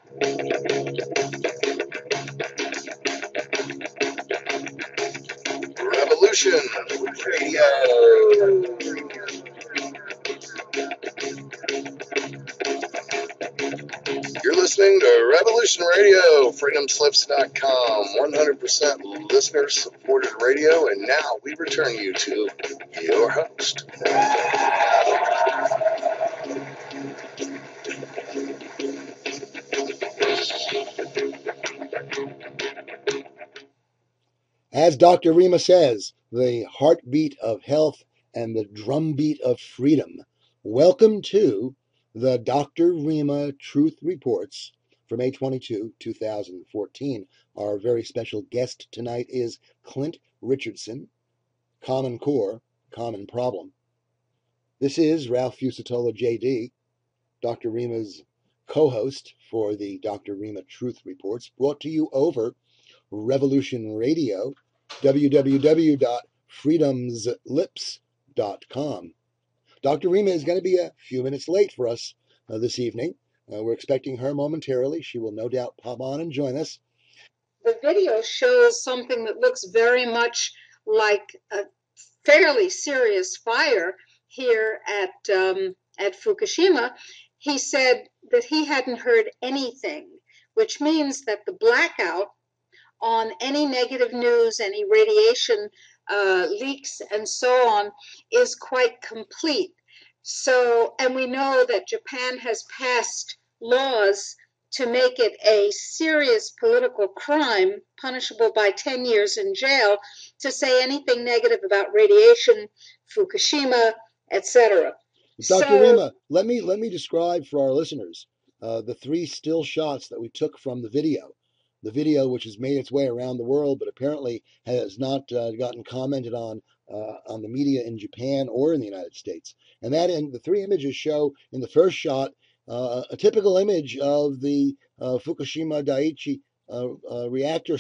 Revolution Radio. You're listening to Revolution Radio, freedomslips.com, 100% listener-supported radio, and now we return you to your host. As Dr. Rima says, the heartbeat of health and the drumbeat of freedom. Welcome to the Dr. Rima Truth Reports for May 22, 2014. Our very special guest tonight is Clint Richardson, Common Core, Common Problem. This is Ralph Fusatola, JD, Dr. Rima's co-host for the Dr. Rima Truth Reports, brought to you over Revolution Radio, www.freedomslips.com. Dr. Rima is going to be a few minutes late for us this evening. We're expecting her momentarily. She will no doubt pop on and join us. The video shows something that looks very much like a fairly serious fire here at Fukushima. He said that he hadn't heard anything, which means that the blackout on any negative news, any radiation leaks, and so on, is quite complete. So, and we know that Japan has passed laws to make it a serious political crime, punishable by 10 years in jail, to say anything negative about radiation, Fukushima, etc. Dr. Rima, let me describe for our listeners the three still shots that we took from the video. The video, which has made its way around the world, but apparently has not gotten commented on the media in Japan or in the United States. And the three images show in the first shot a typical image of the Fukushima Daiichi reactor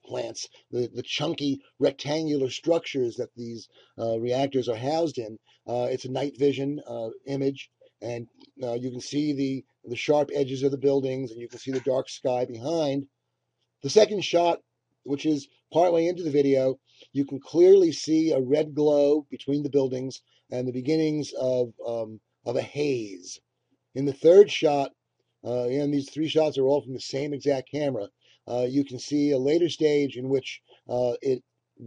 plants, the chunky rectangular structures that these reactors are housed in. It's a night vision image, and you can see the sharp edges of the buildings, and you can see the dark sky behind. The second shot, which is partway into the video, you can clearly see a red glow between the buildings and the beginnings of a haze. In the third shot, and these three shots are all from the same exact camera, you can see a later stage in which the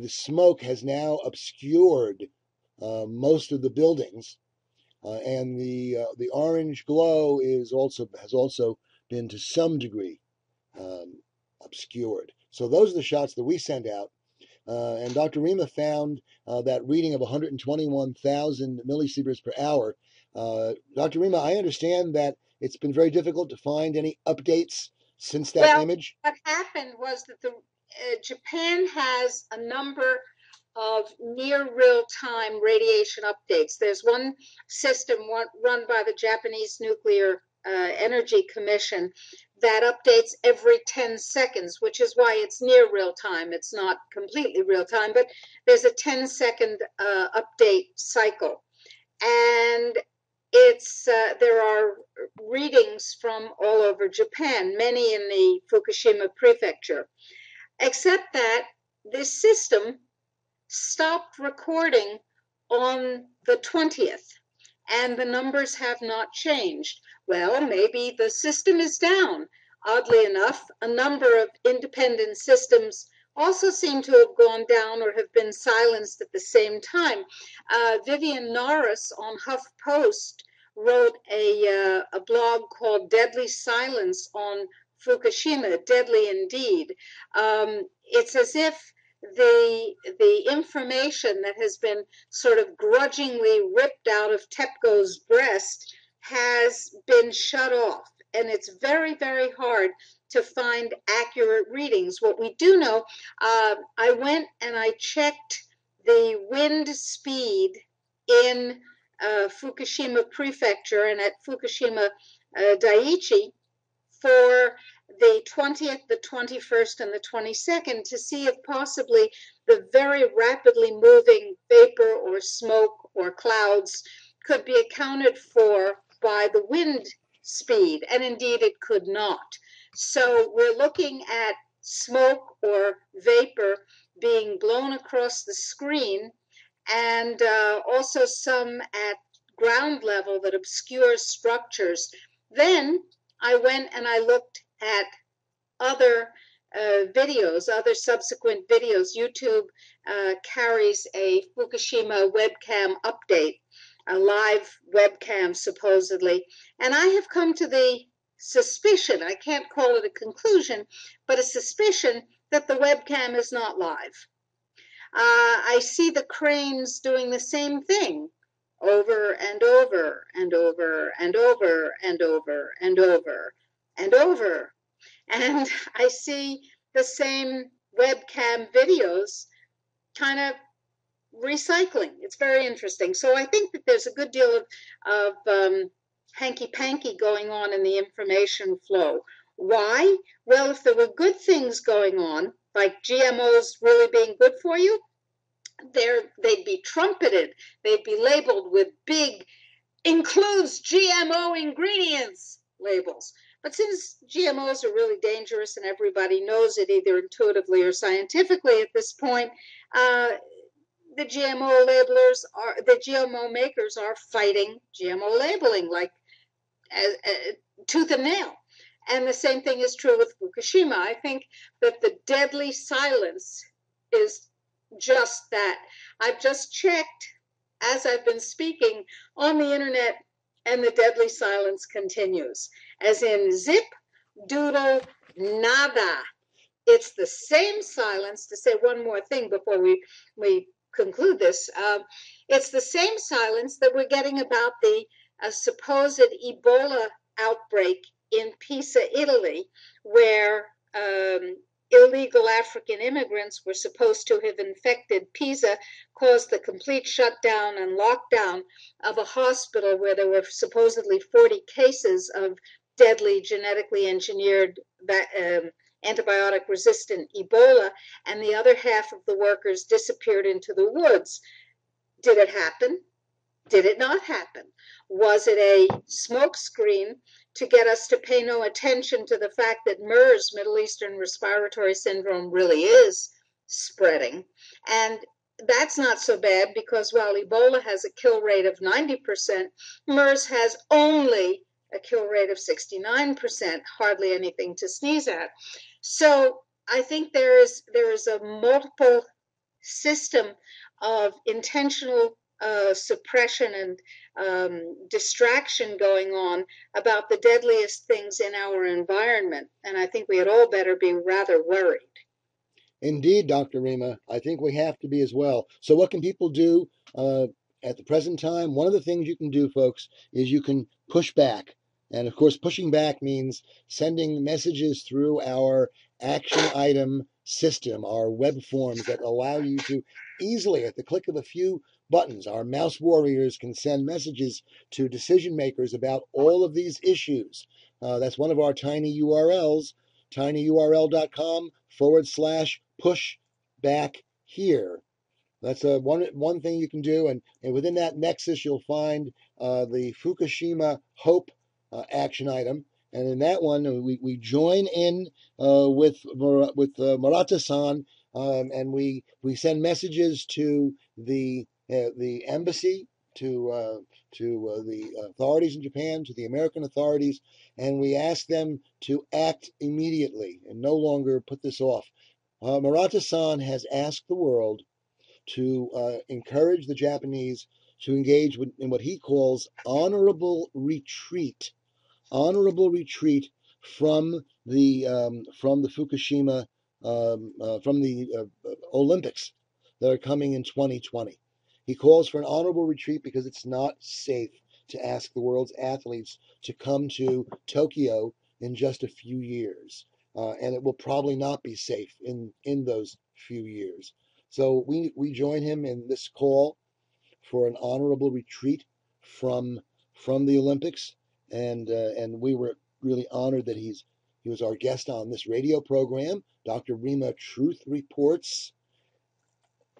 smoke has now obscured most of the buildings. And the orange glow has also been to some degree obscured. So those are the shots that we send out. And Dr. Rima found that reading of 121,000 millisieverts per hour. Dr. Rima, I understand that it's been very difficult to find any updates since that image. What happened was that Japan has a number of near real-time radiation updates. There's one system run by the Japanese Nuclear Energy Commission that updates every 10 seconds, which is why it's near real-time. It's not completely real-time, but there's a 10-second update cycle. And there are readings from all over Japan, many in the Fukushima prefecture, except that this system stopped recording on the 20th, and the numbers have not changed. Well, maybe the system is down. Oddly enough, a number of independent systems also seem to have gone down or have been silenced at the same time. Vivian Norris on HuffPost wrote a blog called Deadly Silence on Fukushima, deadly indeed. It's as if the information that has been sort of grudgingly ripped out of TEPCO's breast has been shut off. And it's very, very hard to find accurate readings. What we do know, I went and I checked the wind speed in Fukushima Prefecture and at Fukushima Daiichi for the 20th, the 21st, and the 22nd to see if possibly the very rapidly moving vapor or smoke or clouds could be accounted for by the wind speed, and indeed it could not. So we're looking at smoke or vapor being blown across the screen, and also some at ground level that obscures structures. Then I went and I looked at other videos, other subsequent videos. YouTube carries a Fukushima webcam update, a live webcam supposedly. And I have come to the suspicion, I can't call it a conclusion, but a suspicion that the webcam is not live. I see the cranes doing the same thing over and over and over and over and over and over and over. And I see the same webcam videos kind of recycling. It's very interesting. So I think that there's a good deal of hanky-panky going on in the information flow. Why? Well, if there were good things going on, like GMOs really being good for you, they'd be trumpeted. They'd be labeled with big, includes GMO ingredients labels. But since GMOs are really dangerous and everybody knows it either intuitively or scientifically at this point, the GMO makers are fighting GMO labeling like tooth and nail. And the same thing is true with Fukushima. I think that the deadly silence is just that. I've just checked as I've been speaking on the internet, and the deadly silence continues. As in zip, doodle, nada. It's the same silence. To say one more thing before we conclude this, it's the same silence that we're getting about the supposed Ebola outbreak in Pisa, Italy, where illegal African immigrants were supposed to have infected Pisa, caused the complete shutdown and lockdown of a hospital where there were supposedly 40 cases of deadly genetically engineered antibiotic-resistant Ebola, and the other half of the workers disappeared into the woods. Did it happen? Did it not happen? Was it a smokescreen to get us to pay no attention to the fact that MERS, Middle Eastern Respiratory Syndrome, really is spreading? And that's not so bad, because while Ebola has a kill rate of 90%, MERS has only a kill rate of 69%, hardly anything to sneeze at. So I think there is a multiple system of intentional suppression and distraction going on about the deadliest things in our environment. And I think we had all better be rather worried. Indeed, Dr. Rima, I think we have to be as well. So what can people do at the present time? One of the things you can do, folks, is you can push back. And of course, pushing back means sending messages through our action item system, our web forms that allow you to easily, at the click of a few buttons, our mouse warriors can send messages to decision makers about all of these issues. That's one of our tiny URLs, tinyurl.com/push back here. That's one thing you can do, and within that nexus you'll find the Fukushima Hope action item, and in that one we join in with Murata-san, and we send messages to the embassy, to the authorities in Japan, to the American authorities, and we ask them to act immediately and no longer put this off. Murata-san has asked the world to encourage the Japanese to engage in what he calls honorable retreat from the Fukushima, from the Olympics that are coming in 2020. He calls for an honorable retreat because it's not safe to ask the world's athletes to come to Tokyo in just a few years, and it will probably not be safe in those few years. So we join him in this call for an honorable retreat from the Olympics, and we were really honored that he was our guest on this radio program. Dr. Rima Truth Reports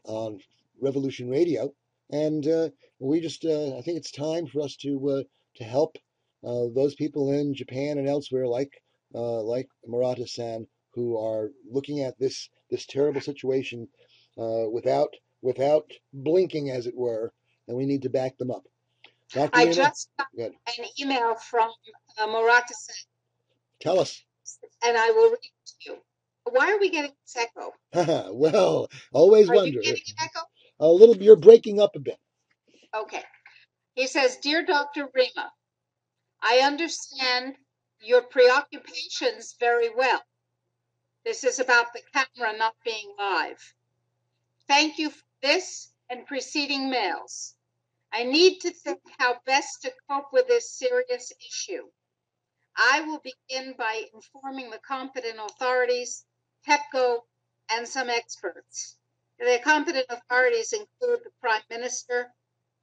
on Revolution Radio, and we just I think it's time for us to help those people in Japan and elsewhere, like Murata-san, who are looking at this terrible situation without blinking, as it were, and we need to back them up. Dr. I Rima, just got good. an email from Murata-san, Tell us. and I will read it to you. Why are we getting this echo? Well, always Are you wonder. getting an echo? A little, you're breaking up a bit. Okay. He says, Dear Dr. Rima, I understand your preoccupations very well. This is about the camera not being live. Thank you for this and preceding mails. I need to think how best to cope with this serious issue. I will begin by informing the competent authorities, TEPCO, and some experts. The competent authorities include the Prime Minister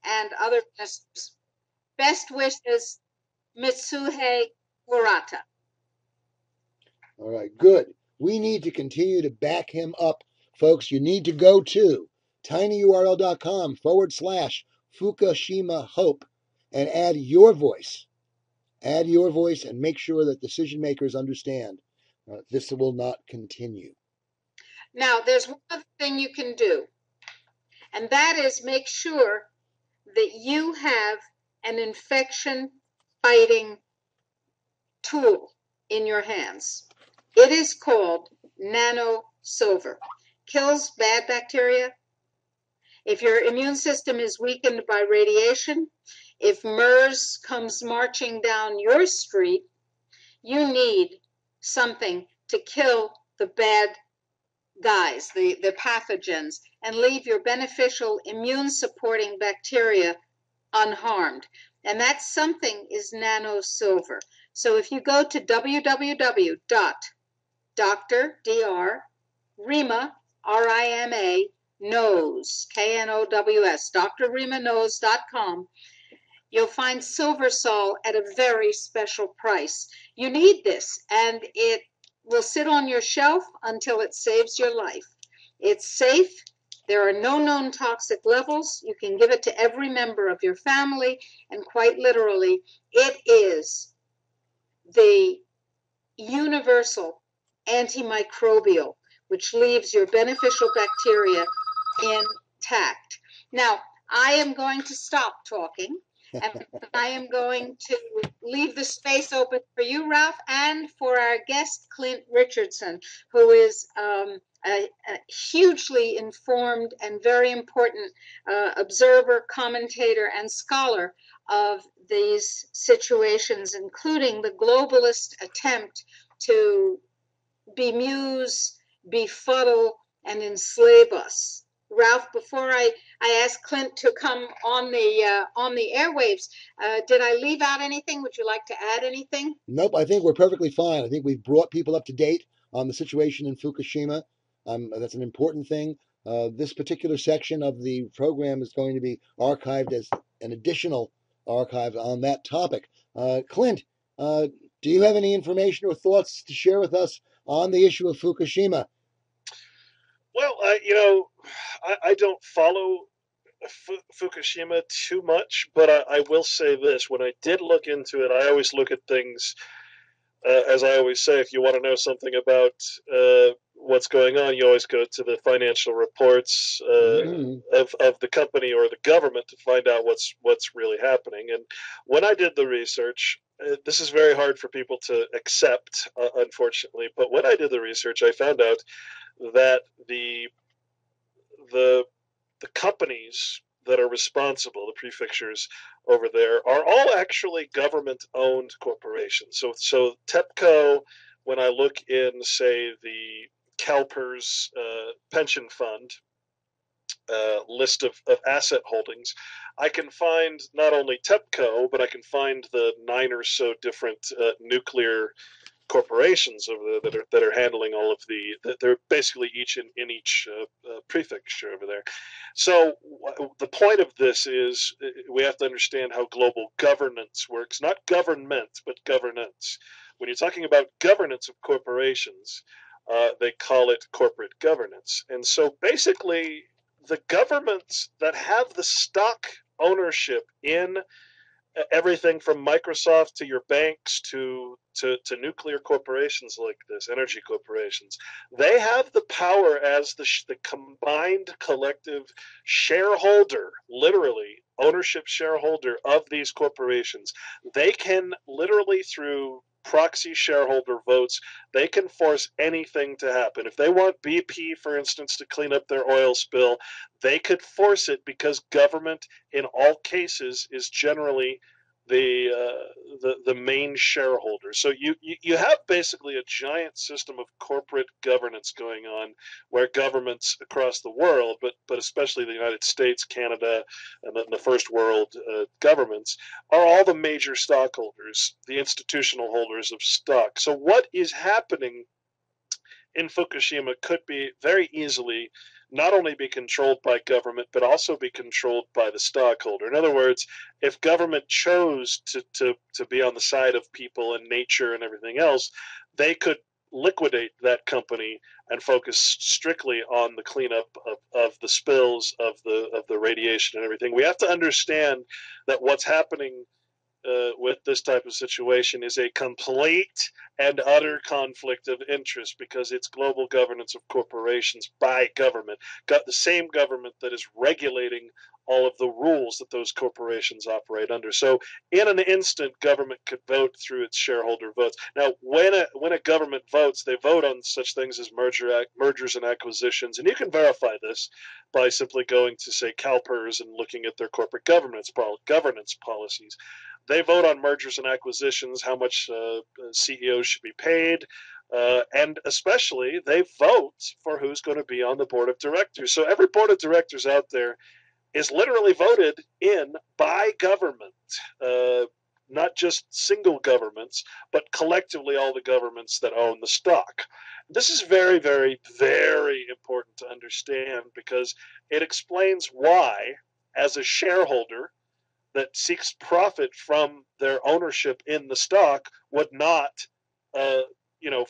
and other ministers. Best wishes, Mitsuhei Murata. All right, good. We need to continue to back him up, folks. You need to go to tinyurl.com/Fukushima Hope and add your voice. Add your voice and make sure that decision makers understand this will not continue. Now, there's one other thing you can do, and that is make sure that you have an infection fighting tool in your hands. It is called Nano Silver. Kills bad bacteria. If your immune system is weakened by radiation, if MERS comes marching down your street, you need something to kill the bad guys, the pathogens, and leave your beneficial immune supporting bacteria unharmed. And that something is Nano Silver. So if you go to www.drrima, R-I-M-A, knows, K-N-O-W-S, drrimaknows.com, you'll find Silver Sol at a very special price. You need this, and it will sit on your shelf until it saves your life. It's safe. There are no known toxic levels. You can give it to every member of your family, and quite literally, it is the universal antimicrobial, which leaves your beneficial bacteria intact. Now, I am going to stop talking, and I am going to leave the space open for you, Ralph, and for our guest, Clint Richardson, who is a hugely informed and very important observer, commentator, and scholar of these situations, including the globalist attempt to bemuse, befuddle, and enslave us. Ralph, before I ask Clint to come on the airwaves, did I leave out anything? Would you like to add anything? Nope, I think we're perfectly fine. I think we've brought people up to date on the situation in Fukushima. That's an important thing. This particular section of the program is going to be archived as an additional archive on that topic. Clint, do you have any information or thoughts to share with us on the issue of Fukushima? Well, I don't follow Fukushima too much, but I will say this. When I did look into it, I always look at things, as I always say, if you want to know something about what's going on, you always go to the financial reports of the company or the government to find out what's really happening. And when I did the research, this is very hard for people to accept, unfortunately, but when I did the research, I found out that the companies that are responsible, the prefectures over there, are all actually government-owned corporations. So TEPCO, when I look in, say, the CALPERS pension fund list of asset holdings, I can find not only TEPCO, but I can find the 9 or so different nuclear corporations over there that are handling all of they're basically each in each prefecture over there. So the point of this is we have to understand how global governance works, not government, but governance. When you're talking about governance of corporations, they call it corporate governance. And so basically the governments that have the stock ownership in everything from Microsoft to your banks to nuclear corporations like this, energy corporations, they have the power as the combined collective shareholder, literally ownership shareholder of these corporations. They can literally, through proxy shareholder votes, they can force anything to happen. If they want BP, for instance, to clean up their oil spill, they could force it, because government in all cases is generally the main shareholder. So you have basically a giant system of corporate governance going on, where governments across the world, but especially the United States, Canada, and the first world governments, are all the major stockholders, the institutional holders of stock. So what is happening in Fukushima could be very easily not only be controlled by government, but also be controlled by the stockholder. In other words, if government chose to be on the side of people and nature and everything else, they could liquidate that company and focus strictly on the cleanup of the spills of the radiation and everything. We have to understand that what's happening with this type of situation is a complete and utter conflict of interest, because it's global governance of corporations by government, got the same government that is regulating all of the rules that those corporations operate under. So in an instant, government could vote through its shareholder votes. Now, when a government votes, they vote on such things as mergers and acquisitions, and you can verify this by simply going to, say, CALPERS and looking at their corporate governance policies. They vote on mergers and acquisitions, how much CEOs should be paid, and especially they vote for who's going to be on the board of directors. So every board of directors out there is literally voted in by government, not just single governments, but collectively all the governments that own the stock. This is very, very, very important to understand, because it explains why, as a shareholder that seeks profit from their ownership in the stock, would not,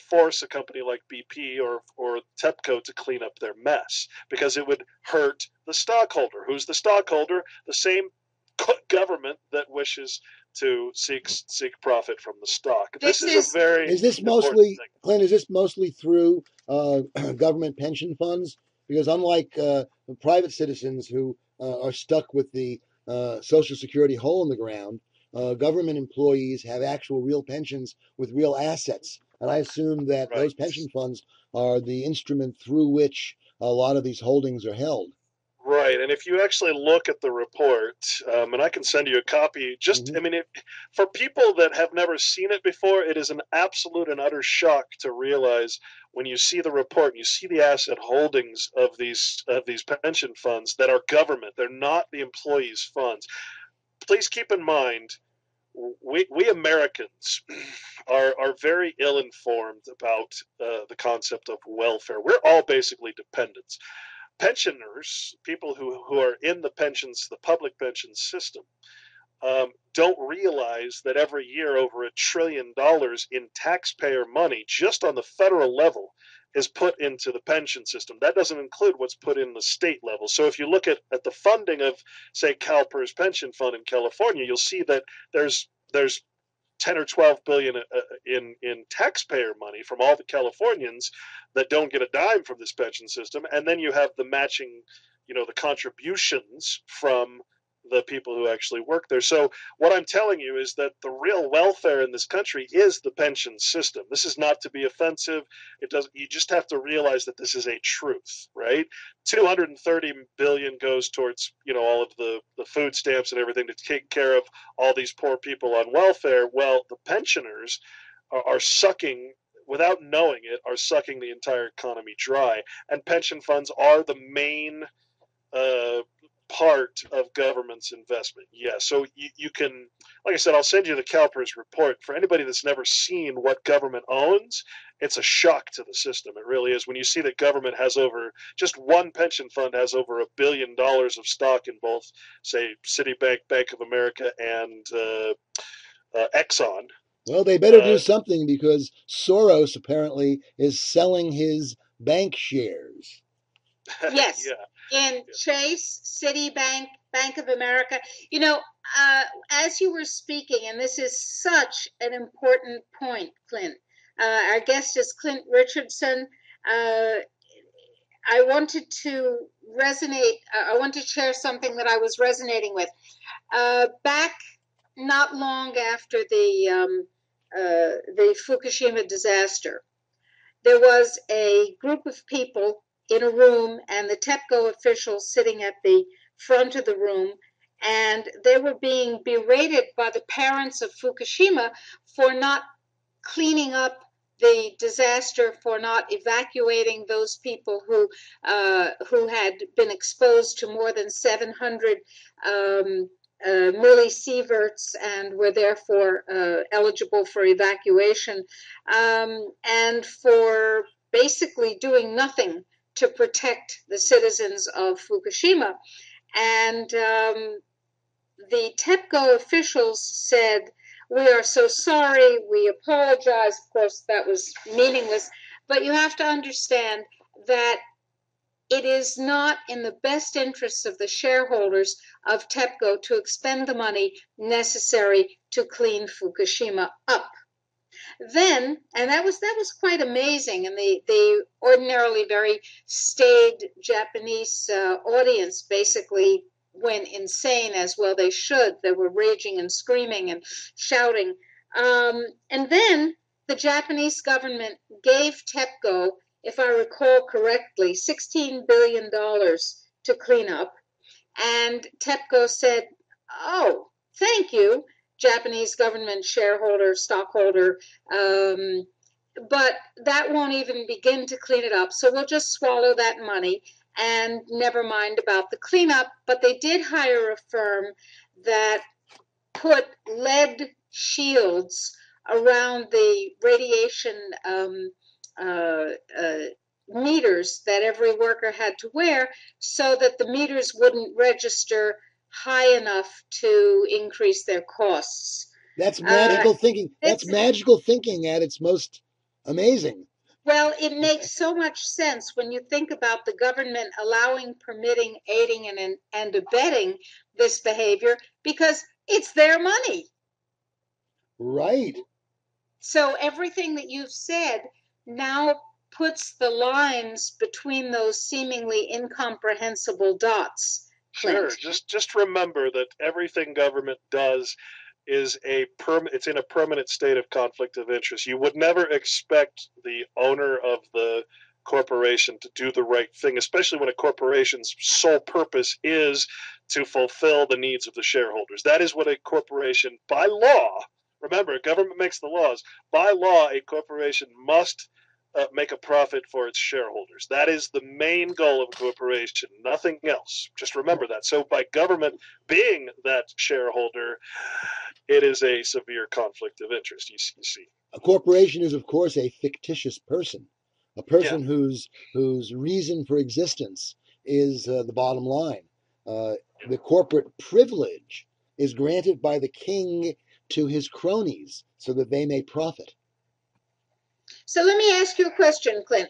force a company like BP or TEPCO to clean up their mess, because it would hurt the stockholder. Who's the stockholder? The same government that wishes to seek profit from the stock. This is a very Is this important mostly, thing. Clint? Is this mostly through government pension funds? Because unlike private citizens who are stuck with the Social Security hole in the ground, government employees have actual real pensions with real assets, and I assume that Right. those pension funds are the instrument through which a lot of these holdings are held. Right, and if you actually look at the report, and I can send you a copy, Mm-hmm. For people that have never seen it before, it is an absolute and utter shock to realize, when you see the report and you see the asset holdings of these pension funds that are government, they're not the employees' funds. Please keep in mind, we Americans are very ill informed about the concept of welfare. We're all basically dependents. Pensioners, people who are in the public pension system, don't realize that every year over $1 trillion in taxpayer money, just on the federal level, is put into the pension system. That doesn't include what's put in the state level. So if you look at the funding of, say, CalPERS pension fund in California, you'll see that there's 10 or 12 billion in taxpayer money from all the Californians that don't get a dime from this pension system, and then you have the matching, the contributions from the people who actually work there. So what I'm telling you is that the real welfare in this country is the pension system. This is not to be offensive. You just have to realize that this is a truth, right? 230 billion goes towards, all of the food stamps and everything to take care of all these poor people on welfare. Well, the pensioners are sucking, without knowing it, are sucking the entire economy dry. And pension funds are the main part of government's investment. Yeah, so you can, like I said, I'll send you the CalPERS report. For anybody that's never seen what government owns, it's a shock to the system. It really is. When you see that government has just one pension fund has over $1 billion of stock in both, say, Citibank, Bank of America, and Exxon. Well, they better do something, because Soros apparently is selling his bank shares. Yes. Yeah. in Chase, Citibank, Bank of America. As you were speaking, and this is such an important point, Clint. Our guest is Clint Richardson. I wanted to I want to share something that I was resonating with. Back not long after the Fukushima disaster, there was a group of people in a room and the TEPCO officials sitting at the front of the room, and they were being berated by the parents of Fukushima for not cleaning up the disaster, for not evacuating those people who had been exposed to more than 700 millisieverts and were therefore eligible for evacuation, and for basically doing nothing to protect the citizens of Fukushima. And the TEPCO officials said, "We are so sorry, we apologize." Of course, that was meaningless, but you have to understand that it is not in the best interests of the shareholders of TEPCO to expend the money necessary to clean Fukushima up. Then, and that was quite amazing, and the ordinarily very staid Japanese audience basically went insane, as well they should. They were raging and screaming and shouting. And then the Japanese government gave TEPCO, if I recall correctly, $16 billion to clean up. And TEPCO said, "Oh, thank you, Japanese government shareholder, stockholder, but that won't even begin to clean it up. So we'll just swallow that money and never mind about the cleanup." But they did hire a firm that put lead shields around the radiation meters that every worker had to wear, so that the meters wouldn't register high enough to increase their costs. That's magical thinking. That's magical thinking at its most amazing. Well, it makes so much sense when you think about the government allowing, permitting, aiding, and abetting this behavior, because it's their money. Right. So everything that you've said now puts the lines between those seemingly incomprehensible dots. Clint. Sure. Just remember that everything government does is it's in a permanent state of conflict of interest. You would never expect the owner of the corporation to do the right thing, especially when a corporation's sole purpose is to fulfill the needs of the shareholders. That is what a corporation, by law, remember, government makes the laws. By law, a corporation must make a profit for its shareholders. That is the main goal of a corporation, nothing else. Just remember that. So by government being that shareholder, it is a severe conflict of interest, you see. A corporation is, of course, a fictitious person, a person whose reason for existence is the bottom line. The corporate privilege is granted by the king to his cronies so that they may profit. So let me ask you a question, Clint.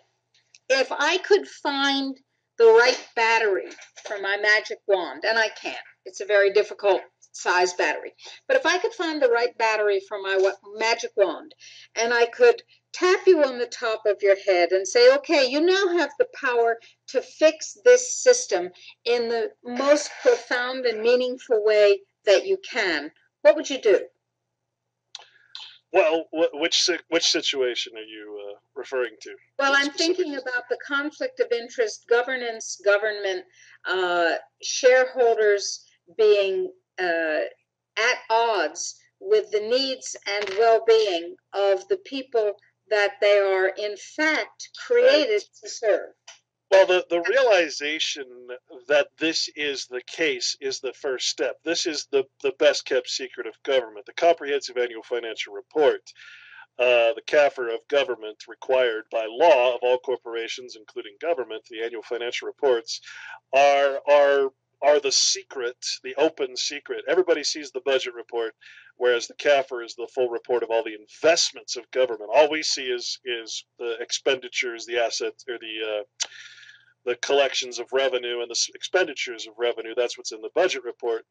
If I could find the right battery for my magic wand, and I can't, it's a very difficult size battery, but if I could find the right battery for my magic wand, and I could tap you on the top of your head and say, "Okay, you now have the power to fix this system in the most profound and meaningful way that you can," what would you do? Well, which situation are you referring to? Well, I'm thinking about the conflict of interest, governance, government, shareholders being at odds with the needs and well-being of the people that they are, in fact, created to serve. Well, the realization that this is the case is the first step. This is the best kept secret of government. The Comprehensive Annual Financial Report, the CAFR of government, required by law of all corporations, including government, the annual financial reports are the secret, the open secret. Everybody sees the budget report, whereas the CAFR is the full report of all the investments of government. All we see is the expenditures, the assets, or the collections of revenue and the expenditures of revenue. That's what's in the budget report.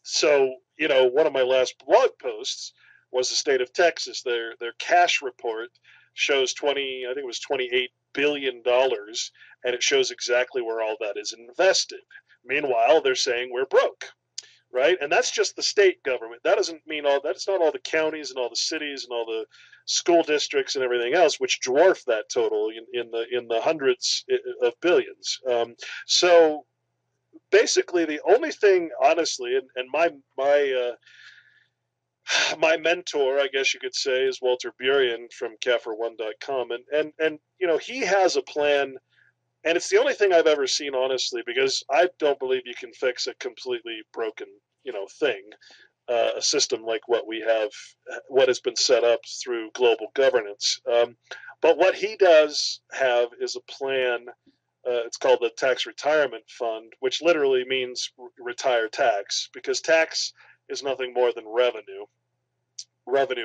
So, one of my last blog posts was the state of Texas. Their cash report shows I think it was $28 billion, and it shows exactly where all that is invested. Meanwhile, they're saying we're broke, right? And that's just the state government. That doesn't mean that's not all the counties and all the cities and all the school districts and everything else, which dwarf that total in the hundreds of billions. So basically, the only thing, honestly, and my mentor, I guess you could say, is Walter Burien from CAFR1.com, and he has a plan, and it's the only thing I've ever seen, honestly, because I don't believe you can fix a completely broken thing, a system like what we have, what has been set up through global governance. But what he does have is a plan. It's called the Tax Retirement Fund, which literally means retire tax, because tax is nothing more than revenue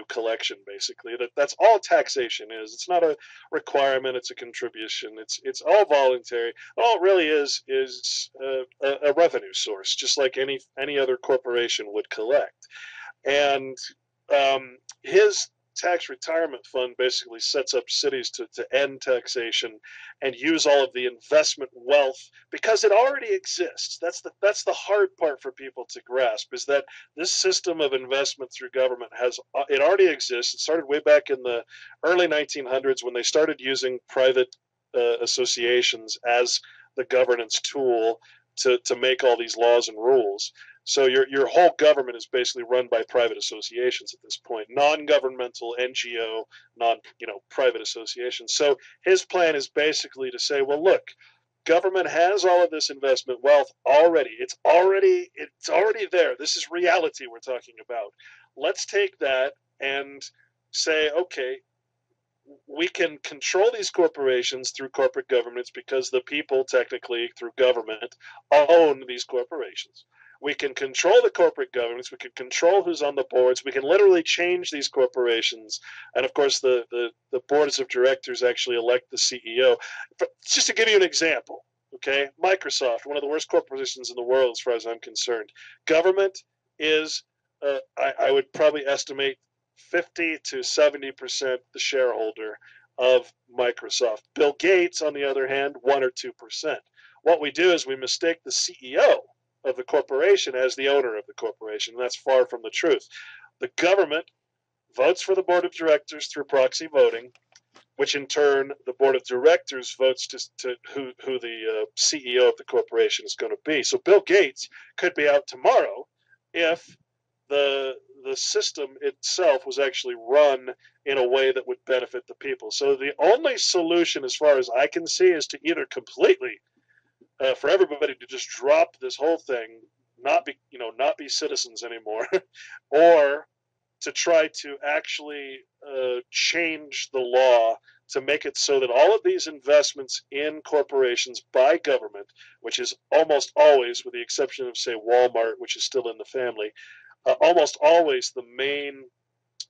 collection, basically. That's all taxation is. It's not a requirement, it's a contribution. It's all voluntary. All it really is a revenue source, just like any other corporation would collect. And his tax retirement fund basically sets up cities to end taxation and use all of the investment wealth, because it already exists. That's the hard part for people to grasp, is that this system of investment through government it already exists. It started way back in the early 1900s when they started using private associations as the governance tool to make all these laws and rules. So your whole government is basically run by private associations at this point, non-governmental NGO, private associations. So his plan is basically to say, well, look, government has all of this investment wealth already. It's already there. This is reality we're talking about. Let's take that and say, okay, we can control these corporations through corporate governance, because the people technically through government own these corporations. We can control the corporate governance. We can control who's on the boards. We can literally change these corporations. And of course, the boards of directors actually elect the CEO. Just to give you an example, okay, Microsoft, one of the worst corporations in the world as far as I'm concerned. Government is, I would probably estimate, 50 to 70% the shareholder of Microsoft. Bill Gates, on the other hand, 1 or 2%. What we do is we mistake the CEO of the corporation as the owner of the corporation, and that's far from the truth. The government votes for the board of directors through proxy voting, which in turn the board of directors votes to who the CEO of the corporation is going to be. So Bill Gates could be out tomorrow if the system itself was actually run in a way that would benefit the people. So the only solution, as far as I can see, is to either completely for everybody to just drop this whole thing, not be citizens anymore, or to try to actually change the law to make it so that all of these investments in corporations by government, which is almost always, with the exception of, say, Walmart, which is still in the family, almost always the main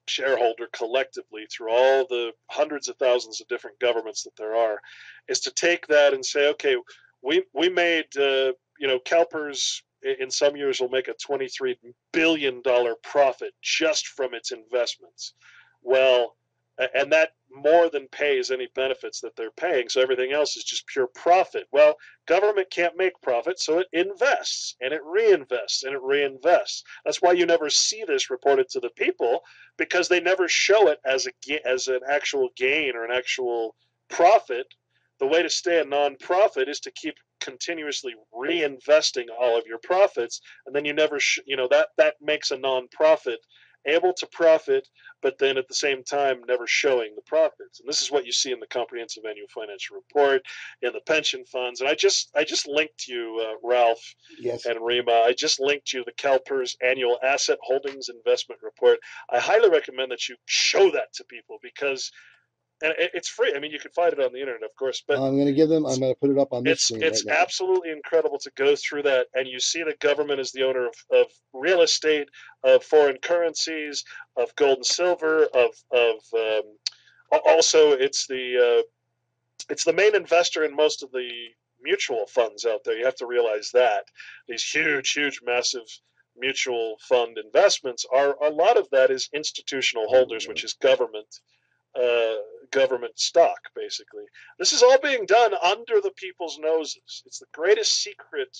shareholder collectively through all the hundreds of thousands of different governments that there are, is to take that and say, okay, we made, CalPERS in some years will make a $23 billion profit just from its investments. Well, and that more than pays any benefits that they're paying. So everything else is just pure profit. Well, government can't make profit, so it invests and it reinvests and it reinvests. That's why you never see this reported to the people, because they never show it as an actual gain or an actual profit. The way to stay a nonprofit is to keep continuously reinvesting all of your profits, and then you never, that makes a nonprofit able to profit, but then at the same time never showing the profits. And this is what you see in the comprehensive annual financial report, in the pension funds. And I just linked you, Ralph. Yes. And Rima. I just linked you the CalPERS annual asset holdings investment report. I highly recommend that you show that to people, because. And it's free. I mean, you can find it on the internet, of course. But I'm going to put it up on this screen right now. It's absolutely incredible to go through that, and you see the government is the owner of real estate, of foreign currencies, of gold and silver, also it's the main investor in most of the mutual funds out there. You have to realize that these huge, massive mutual fund investments are, a lot of that is institutional holders, which is uh, government stock, basically. This is all being done under the people's noses. It's the greatest secret,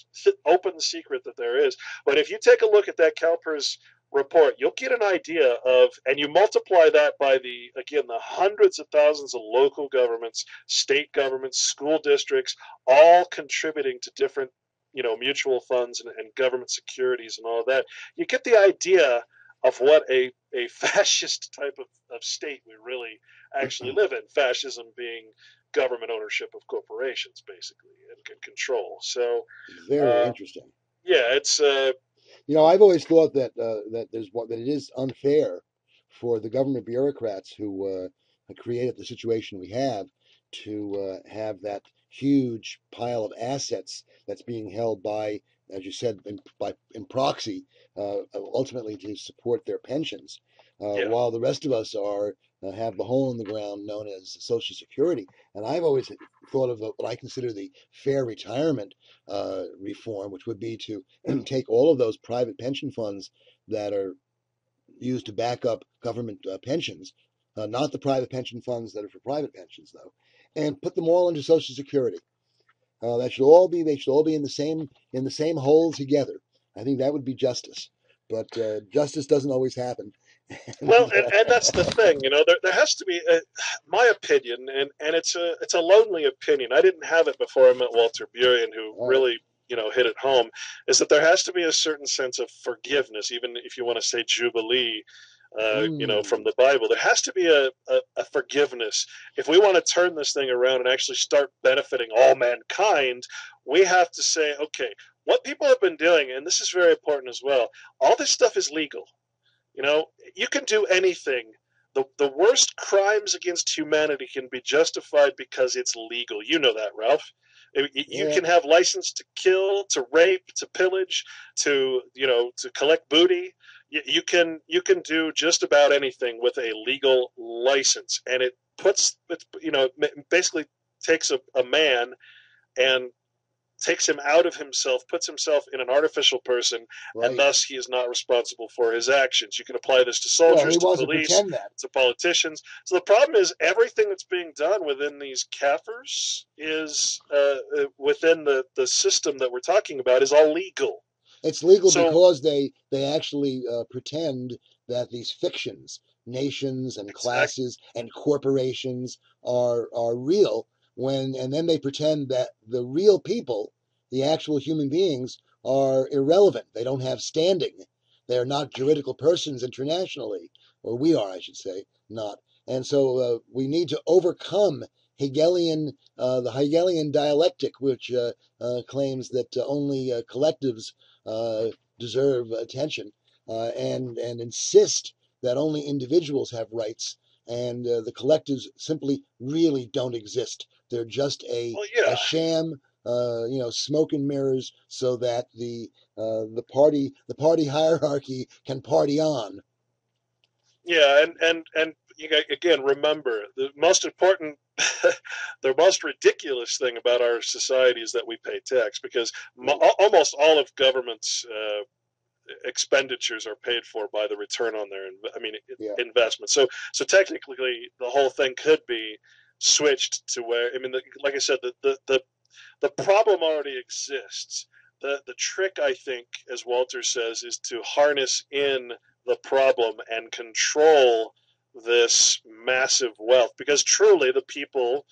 open secret that there is. But if you take a look at that CalPERS report, you'll get an idea of, and you multiply that by the hundreds of thousands of local governments, state governments, school districts, all contributing to different, mutual funds and government securities and all of that. You get the idea of what a fascist type of state we really actually live in. Fascism being government ownership of corporations, basically, and control. So, Very interesting. yeah, it's I've always thought that that it is unfair for the government bureaucrats who created the situation we have that huge pile of assets that's being held by, as you said, in proxy, ultimately to support their pensions, yeah. while the rest of us have the hole in the ground known as Social Security. And I've always thought of what I consider the fair retirement reform, which would be to take all of those private pension funds that are used to back up government pensions, not the private pension funds that are for private pensions, though, and put them all into Social Security. They should all be in the same hole together. I think that would be justice, but justice doesn't always happen. Well, and that's the thing, there has to be, my opinion, and it's a lonely opinion. I didn't have it before I met Walter Burien, who really, hit it home, is that there has to be a certain sense of forgiveness, even if you want to say jubilee, from the Bible. There has to be a forgiveness. If we want to turn this thing around and actually start benefiting all mankind, we have to say, okay, what people have been doing, and this is very important as well, all this stuff is legal. You can do anything. The worst crimes against humanity can be justified because it's legal. You know that, Ralph. You can have license to kill, to rape, to pillage, to collect booty. You can do just about anything with a legal license, and it basically takes a man and takes him out of himself, puts himself in an artificial person, right. And thus he is not responsible for his actions. You can apply this to soldiers, to police, to politicians. So the problem is everything that's being done within these CALPERS is within the system that we're talking about is all legal. It's legal because they actually pretend that these fictions, nations and classes and corporations are real, and then they pretend that the real people, the actual human beings, are irrelevant. They don't have standing. They are not juridical persons internationally, or we are, I should say, not. And so we need to overcome the Hegelian dialectic, which claims that only collectives deserve attention, and insist that only individuals have rights, and the collectives simply really don't exist. They're just a sham, smoke and mirrors, so that the party hierarchy can party on. Yeah, and again, remember the most important, the most ridiculous thing about our society is that we pay tax, because almost all of government's expenditures are paid for by the return on their investment. So technically, the whole thing could be switched to where, like I said, the problem already exists. The trick, I think, as Walter says, is to harness in the problem and control this massive wealth, because truly the people,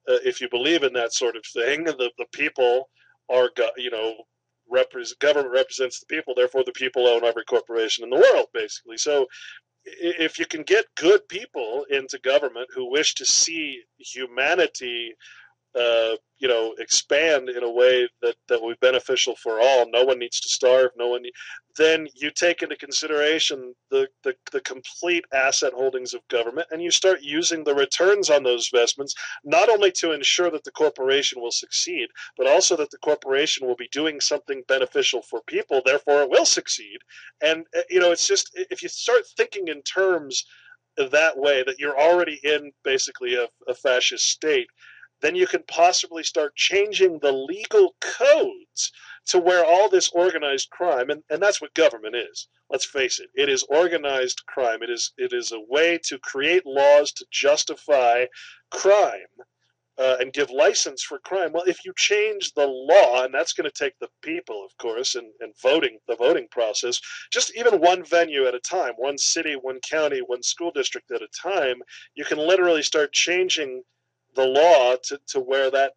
if you believe in that sort of thing, the people are, government represents the people, therefore the people own every corporation in the world, basically. So if you can get good people into government who wish to see humanity expand in a way that will be beneficial for all, no one needs to starve, then you take into consideration the complete asset holdings of government, and you start using the returns on those investments not only to ensure that the corporation will succeed, but also that the corporation will be doing something beneficial for people, therefore it will succeed. And it's just, if you start thinking in terms that way, that you're already in basically a fascist state, then you can possibly start changing the legal codes to where all this organized crime, and that's what government is. Let's face it, it is organized crime. It is a way to create laws to justify crime and give license for crime. Well, if you change the law, and that's going to take the people, of course, and the voting process, just even one venue at a time, one city, one county, one school district at a time, you can literally start changing the law to where that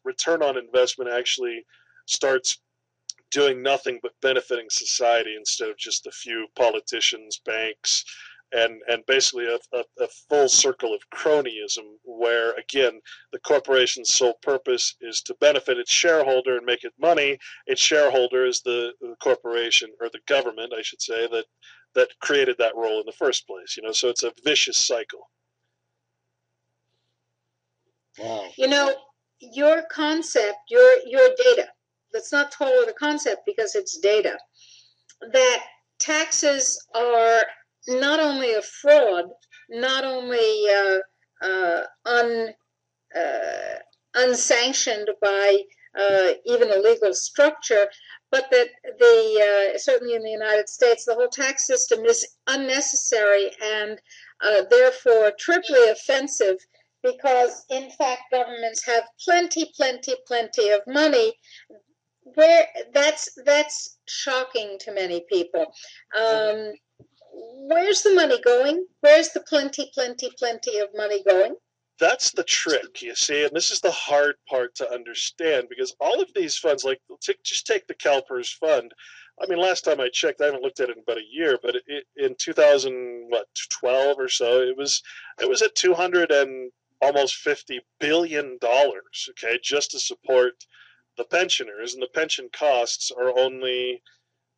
return on investment actually starts doing nothing but benefiting society instead of just a few politicians, banks, and basically a full circle of cronyism where, again, the corporation's sole purpose is to benefit its shareholder and make it money. Its shareholder is the corporation, or the government, I should say, that created that role in the first place. So it's a vicious cycle. Wow. Your concept, your data, let's not call it a concept because it's data, that taxes are not only a fraud, not only unsanctioned by even a legal structure, but that certainly in the United States, the whole tax system is unnecessary and therefore triply offensive, because in fact governments have plenty of money. Where that's shocking to many people. Where's the money going? Where's the plenty of money going? That's the trick, you see, and this is the hard part to understand, because all of these funds, like just take the CalPERS fund. I mean, last time I checked, I haven't looked at it in about a year, but in 2012 or so, it was at $200 and almost $50 billion, okay, just to support the pensioners, and the pension costs are only,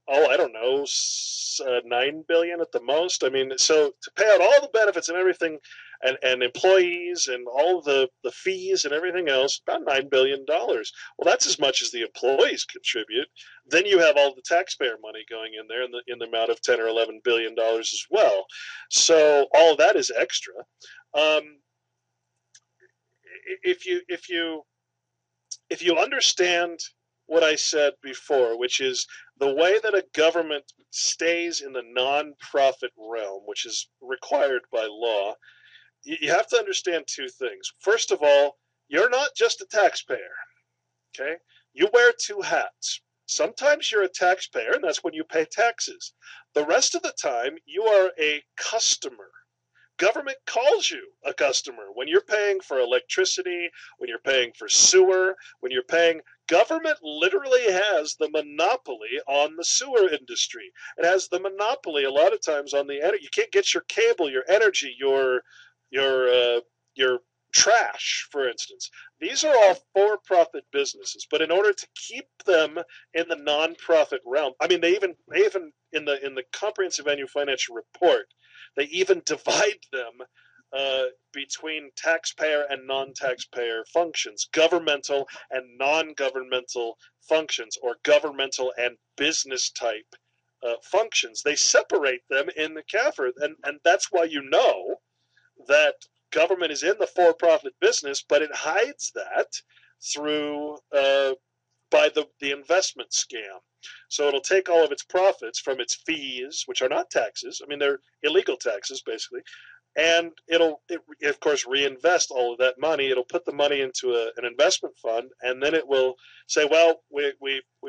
I don't know, $9 billion at the most. I mean, so to pay out all the benefits and everything, and employees and all the fees and everything else, about $9 billion. Well, that's as much as the employees contribute. Then you have all the taxpayer money going in there in the amount of $10 or $11 billion as well. So all of that is extra. If you understand what I said before, which is the way that a government stays in the non-profit realm, which is required by law, you have to understand two things. First of all, you're not just a taxpayer, okay? You wear two hats. Sometimes you're a taxpayer, and that's when you pay taxes. The rest of the time, you are a customer. Government calls you a customer when you're paying for electricity, when you're paying for sewer, when you're paying. Government literally has the monopoly on the sewer industry. It has the monopoly a lot of times on the energy. You can't get your cable, your energy, your trash, for instance. These are all for-profit businesses, but in order to keep them in the non-profit realm, I mean, they even in the comprehensive annual financial report, they even divide them between taxpayer and non-taxpayer functions, governmental and non-governmental functions, or governmental and business type functions. They separate them in the CAFR, and that's why you know that government is in the for-profit business, but it hides that through by the investment scam. So it'll take all of its profits from its fees, which are not taxes. I mean, they're illegal taxes, basically. And it of course, reinvest all of that money. It'll put the money into an investment fund, and then it will say, well, we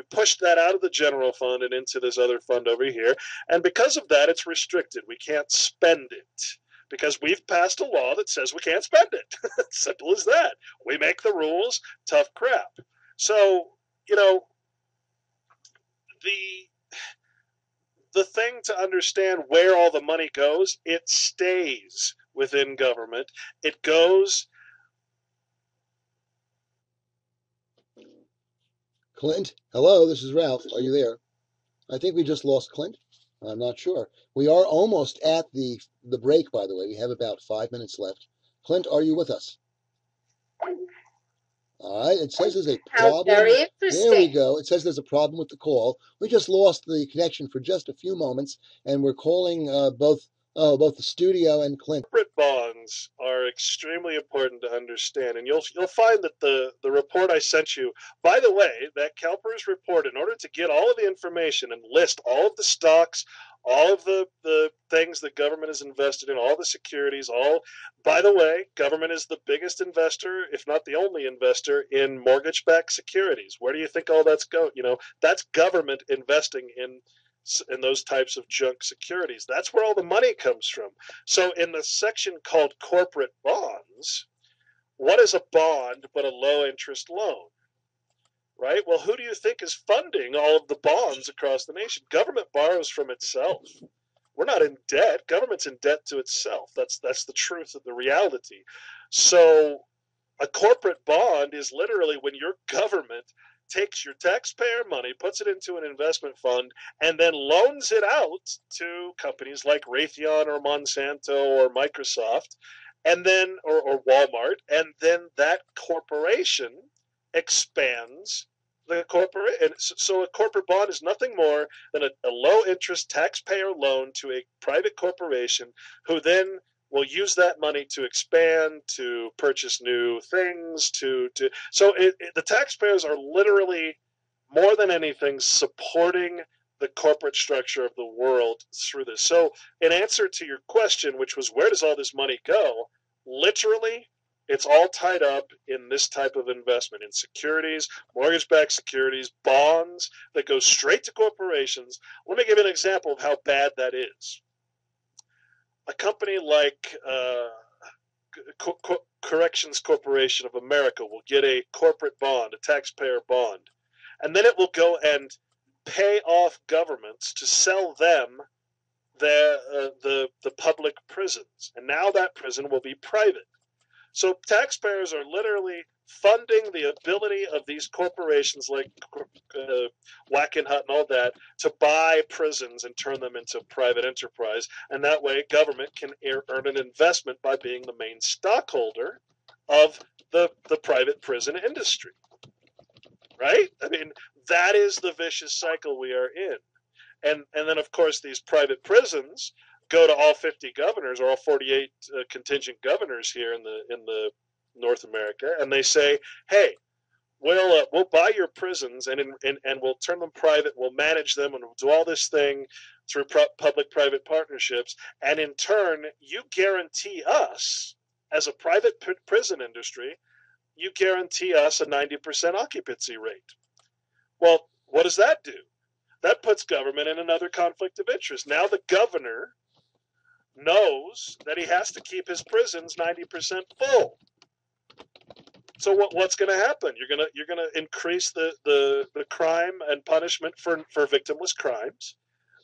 pushed that out of the general fund and into this other fund over here. And because of that, it's restricted. We can't spend it, because we've passed a law that says we can't spend it. Simple as that. We make the rules, tough crap. So, the thing to understand where all the money goes, it stays within government. It goes. Clint, hello, this is Ralph. Are you there? I think we just lost Clint. I'm not sure. We are almost at the break, by the way. We have about 5 minutes left. Clint, are you with us? All right, it says there's a problem. Very interesting. There we go. It says there's a problem with the call. We just lost the connection for just a few moments, and we're calling both Oh, both the studio and Clint. Corporate bonds are extremely important to understand, and you'll find that the report I sent you, by the way, that CalPERS report, in order to get all of the information and list all of the stocks, all of the things that government is invested in, all the securities, by the way, government is the biggest investor, if not the only investor, in mortgage-backed securities. Where do you think all that's going? That's government investing in those types of junk securities. That's where all the money comes from. So in the section called corporate bonds, what is a bond but a low interest loan? Right? Well, who do you think is funding all of the bonds across the nation? Government borrows from itself. We're not in debt. Government's in debt to itself. That's the truth of the reality. So a corporate bond is literally when your government takes your taxpayer money, puts it into an investment fund, and then loans it out to companies like Raytheon or Monsanto or Microsoft, and then or Walmart, and then that corporation expands the corporate. And so a corporate bond is nothing more than a low interest taxpayer loan to a private corporation who then will use that money to expand, to purchase new things, so the taxpayers are literally, more than anything, supporting the corporate structure of the world through this. So in answer to your question, which was where does all this money go, literally it's all tied up in this type of investment, in securities, mortgage-backed securities, bonds that go straight to corporations. Let me give you an example of how bad that is. A company like Corrections Corporation of America will get a corporate bond, a taxpayer bond, and then it will go and pay off governments to sell them the public prisons, and now that prison will be private. So taxpayers are literally funding the ability of these corporations like Wackenhut and all that to buy prisons and turn them into private enterprise. And that way government can earn an investment by being the main stockholder of the private prison industry. Right? I mean, that is the vicious cycle we are in. And then, of course, these private prisons go to all 50 governors or all 48 contingent governors here in the North America, and they say, "Hey, we'll buy your prisons and we'll turn them private. We'll manage them and we'll do all this thing through public-private partnerships. And in turn, you guarantee us, as a private prison industry, you guarantee us a 90% occupancy rate." Well, what does that do? That puts government in another conflict of interest. Now the governor knows that he has to keep his prisons 90% full. So what's going to happen? You're gonna increase the crime and punishment for victimless crimes,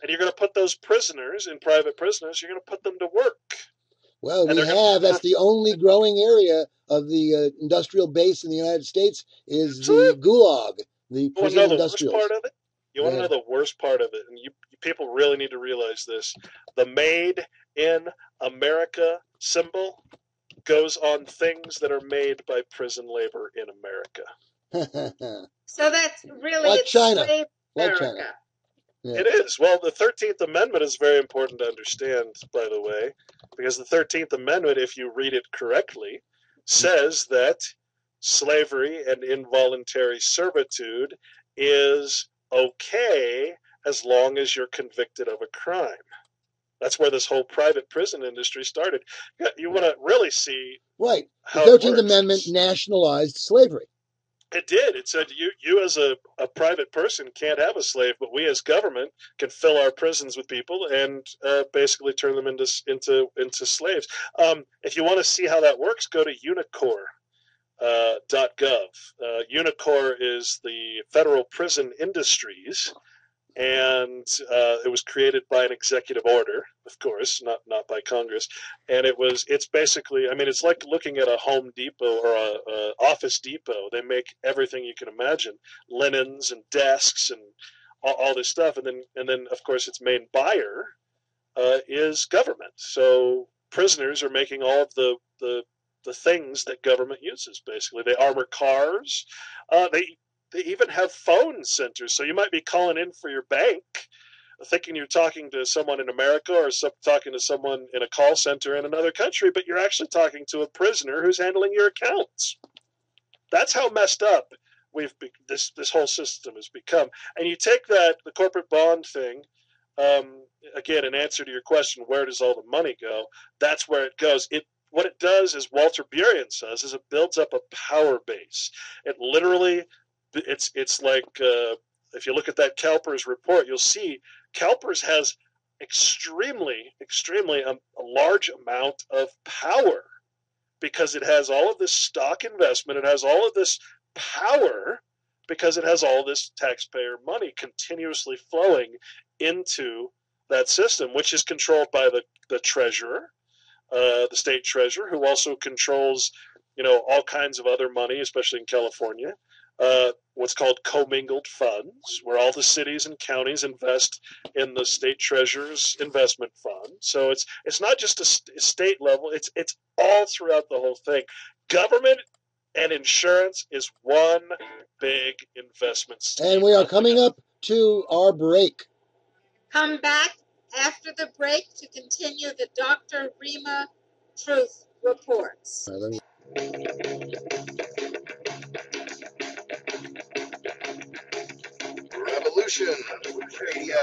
and you're going to put those prisoners in private prisoners. You're going to put them to work. Well, that's the only growing area of the industrial base in the United States is the gulag, the prison industrials. The worst part of it? You want to know the worst part of it? And you people really need to realize this. The Made in America symbol goes on things that are made by prison labor in America. So that's really like China. Like China. Yeah. It is. Well, the 13th Amendment is very important to understand, by the way, because the 13th Amendment, if you read it correctly, says that slavery and involuntary servitude is okay as long as you're convicted of a crime. That's where this whole private prison industry started. You want to really see how the 13th Amendment nationalized slavery. It did. It said you as a private person can't have a slave, but we as government can fill our prisons with people and basically turn them into slaves. If you want to see how that works, go to unicore.gov. Unicore is the Federal Prison Industries, and it was created by an executive order, of course, not by Congress. And it's basically, I mean, it's like looking at a Home Depot or a Office Depot. They make everything you can imagine, linens and desks and all this stuff. And then of course, its main buyer is government. So prisoners are making all of the things that government uses. Basically, they armor cars. They even have phone centers. So you might be calling in for your bank, thinking you're talking to someone in America or talking to someone in a call center in another country, but you're actually talking to a prisoner who's handling your accounts. That's how messed up this whole system has become. And you take the corporate bond thing, again, in answer to your question, where does all the money go? That's where it goes. What it does, as Walter Burien says, is it builds up a power base. It literally, it's like, if you look at that CalPERS report, you'll see CalPERS has extremely a large amount of power, because it has all of this stock investment. It has all of this power because it has all this taxpayer money continuously flowing into that system, which is controlled by the treasurer, the state treasurer, who also controls, all kinds of other money, especially in California. What's called commingled funds, where all the cities and counties invest in the state treasurer's investment fund. So it's not just a state level; it's all throughout the whole thing. Government and insurance is one big investment scheme. And we are coming up to our break. Come back after the break to continue the Dr. Rima Truth Reports. Revolution Radio.